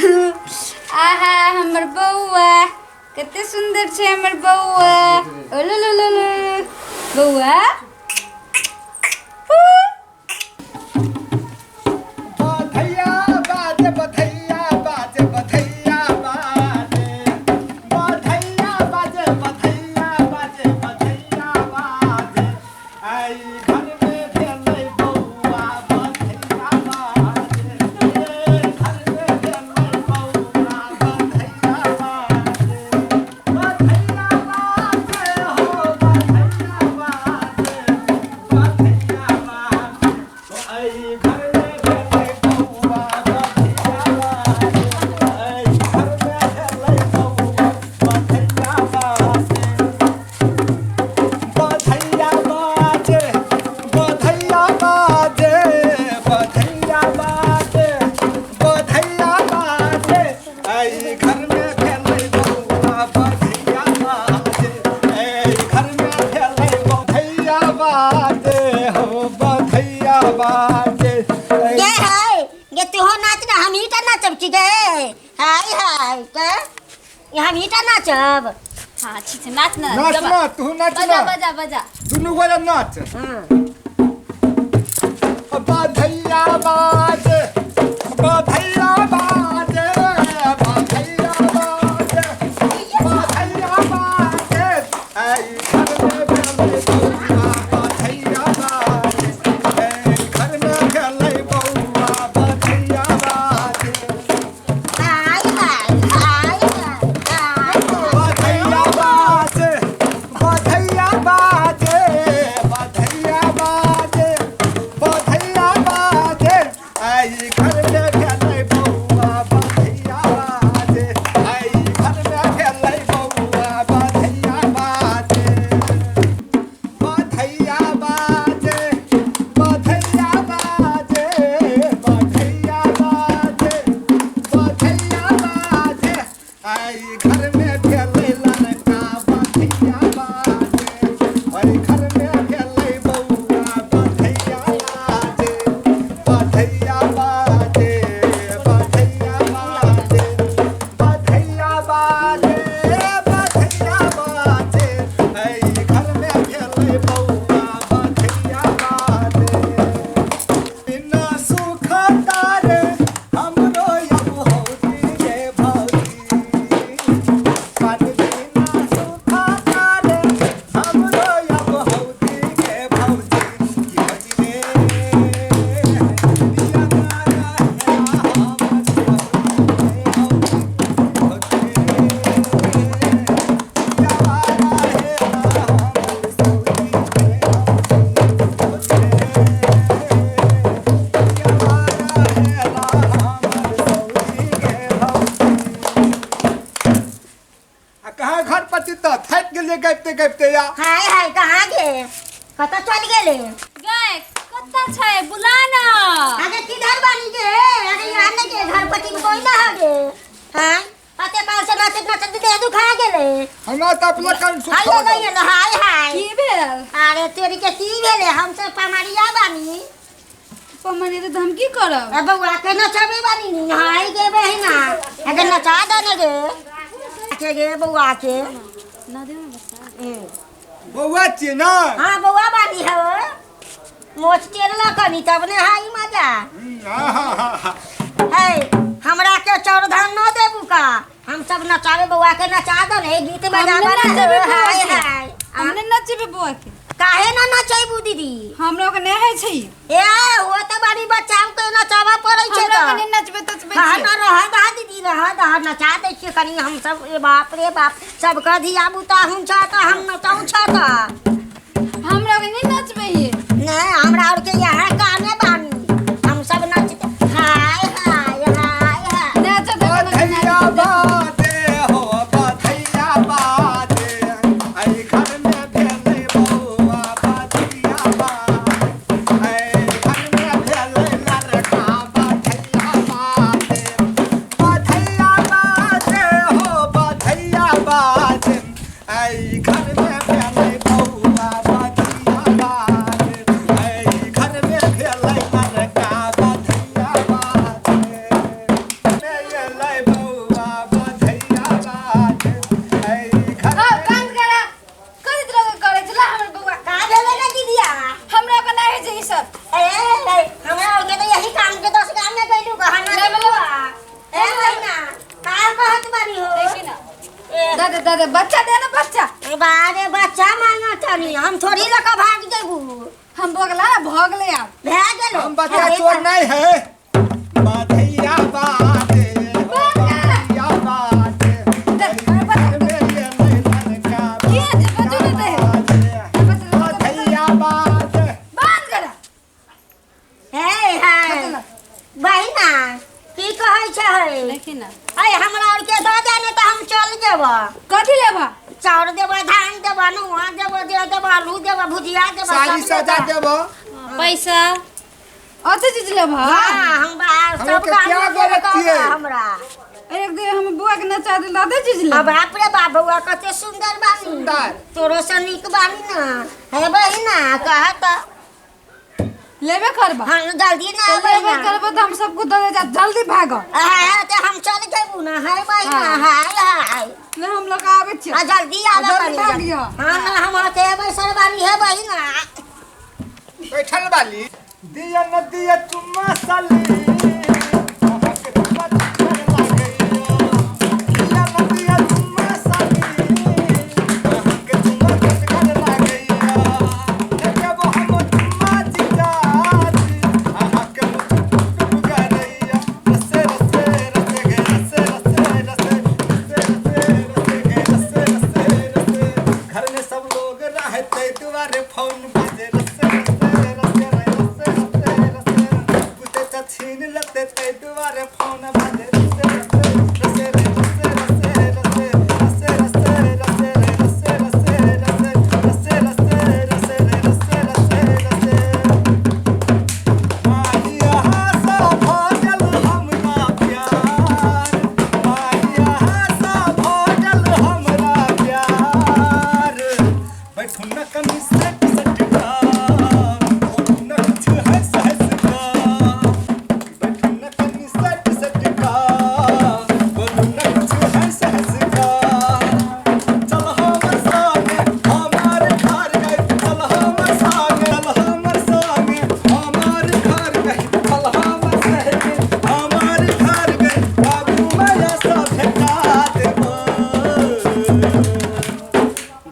आहा हमर बौआ कते सुंदर छे हमर बौआ ओलुलुलुलु बौआ नाचब हाँ ठीक है नाच ना नाच ना तू नाच ना बजा बजा दुनू गोरा नाच बधैया बाजे बधैया बाजे बधैया बाजे बधैया बाजे आई घर में खेले बउआ बधैया बाजे घर में खेले बउआ बधैया बाजे गइते या हाय हाय कहां गे कत चल गेले गए कत्ता छै बुला ना अरे किधर बानी गे अरे यहाँ न गे घर पति कोई ना हगे हां पते काल से नाचत नाचत दे दुखा गेले हमरा त अपना कान सुख हाय गए हाय हाय की भेल अरे तेरी के की भेले हम से पमारिया बानी पमने तो हम की करब अब बउआ के नचबे बानी हाय गे बहिना अगर नचा दने गे के गे बउआ के ना दे ना बउआ छी ना हां बउआ बानी हो मोच तेरला कनी तब ने हाई मजा है हमरा के चौरधान न देबू का हम सब नचावे बउआ के नचा दो ने गीत बजावे नचबे हाय हाय हमने नचबे बउआ के काहे ना नचैबू दीदी हमरो के नै है छै ए वो त बारी बच्चा के नचावा पड़ै छै हमरा के नचबे तचबे हां ना रह दा दीदी रह दा नचा दै छियै कनी हम सब ए बाप रे बाप सब क धिया बुता हम चाहता हम नचाऊ चाहता हमरा के नै नचबे ही नहीं हमरा और के यहाँ गाने बानी हम सब नचते हाय हाय हाय हाय नाच दे बधैया बाजे हो बधैया बाजे आई घर में भेले बउआ बधैया बाजे आई घर में भेले लड़का बधैया बाजे बधैया बाजे हो बधैया बाजे आई घर में भेले बउआ बधैया बाजे आई घर में दे बच्चा दे ना बच्चा। बारे बच्चा मांगा तनी हम थोड़ी लका भाग जेबू। हम बगला भाग ले आप भे गेलो हम बच्चा चोर नहीं है। बाधैया बाजे बाधैया बाजे घर में ये नहीं का बाधैया बाजे बांध कर। हे हाय बहिना की कहै छै देखी ना अय हमरा और के दऽ दे ने त हम चल जेब। कथी लेबा? चाउर देबा धान देबा नुआ देबा दे देबा आलू देबा भुजिया देबा सारी सजा देबो। पैसा अते चीज लेबा? हां हम बाहर हम सब के काम क्या देबा गलत किए? हमरा एक दिन हम बुआ के नचा दे लादे चीज ले। अब बाप रे बाप बुआ कते सुंदर बानी। सुंदर। तोरो से नीक बानी ना हे बहिना कहत लेबे करबा? हां जल्दी ना लेबे बहिना करबा त हम सबको दे जा जल्दी भागो। हां ते हम चल जेबू ना हे बहिना हाय हाय ले हम लोग आवे छी। आ जल्दी आवे जल्दी भागियो। हां ना हम आते बैसल बानी हे बहिना। बैठल वाली दिया न दिया तुम मसाली महक पत्थर लागे दिया न दिया तुम मसाली महक पत्थर लागे जब हम तुम जिजाती महक टुक गया रसे रसे रसे गए रसे रसे रसे रसे रसे रसे रसे घर में सब लोग रहते दुआरे फोन बजे रसे छीन लेते थे दुआरे फोन बजे रसे रसे रसे रसे रसे रसे रसे रसे रसे रसे रसे रसे रसे रसे माहिया सा भजल हमरा प्यार माहिया सा भजल हमरा प्यार बैठू न कनी सट सटका न कुछ हंस हंस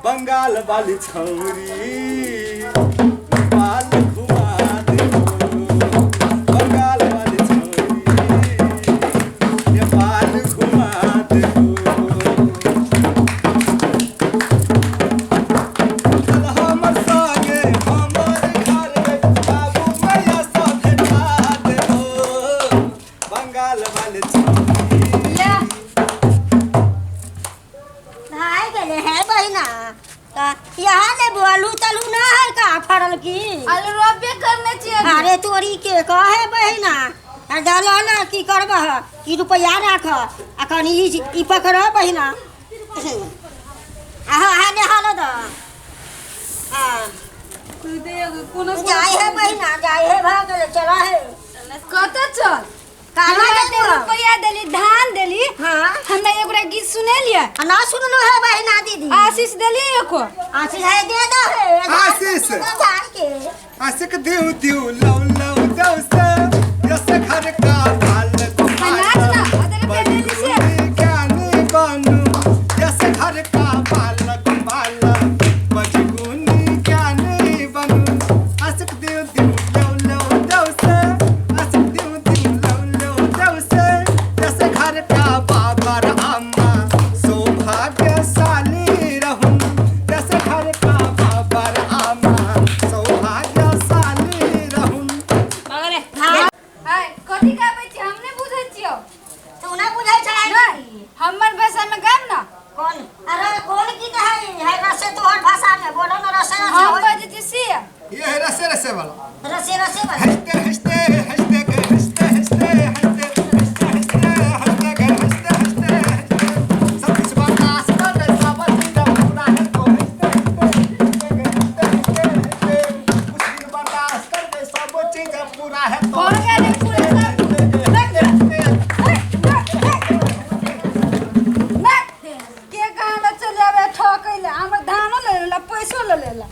बंगाल वाली छौरी बाल घुमा दे बंगाल वाली छौरी ये बाल घुमा दे चल हमर संगे हमर घर गए बाबू मैया सब भेटा दे बंगाल वाली छौरी ले भाई गेले है बहिना यहाँ ले बोलू तलू ना है का फरल की आलू रोपे करने चाहिए। अरे तोरी के कहे बहिना डाला ना की करबा की रुपया राख अखन ई पकड़ बहिना आहा हाने हालो द तू दे कोनो जाए है बहिना जाए है भाग ले चला है कत चल काला दे रुपया देली धान देली। हां हमें एगोरा गीत सुने लिया ना सुनलो है बहिना दीदी आशीष देली एको आशीष है दे दो है आशीष। जान के आशिक दिउ दिउ लौ लौ दौसे जैसे घर का बाल नाच ना अदर के देली से ज्ञानी बनू जैसे घर का बालक बालक बजगुनी ज्ञानी बनू आशिक दिउ दिउ लौ लौ दौसे आशिक दिउ दिउ लौ लौ दौसे जैसे घर का बाबा अम्मा सौभाग्यशाली रहूं जैसे घर का बाबा अम्मा सौभाग्यशाली रहूं। मगरे हाय कथी कहबै छी हमने बुझै छियो। तू ना बुझै छै नहीं हमर भाषा में गाम ना कौन अरे कौन की है रसे तोहर भाषा में बोलो ना रसे हम रसे बजे छी से ये है रसे रसे वाला रसे रसे वाला हंसते हंसते हंसते के हंसते हंसते हंसते हंसते हंसते के हंसते हंसते सब कुछ बर्दाश्त कर ले सब जिंदा पूरा है तो हंसते हंसते हंसते हंसते कुछ दिन बर्दाश्त कर ले सब चीज पूरा है तो और क्या रे पूरा सब ना के कहां चल जावे ठोकैले हमर धानो ले लेला पैसो ले लेला।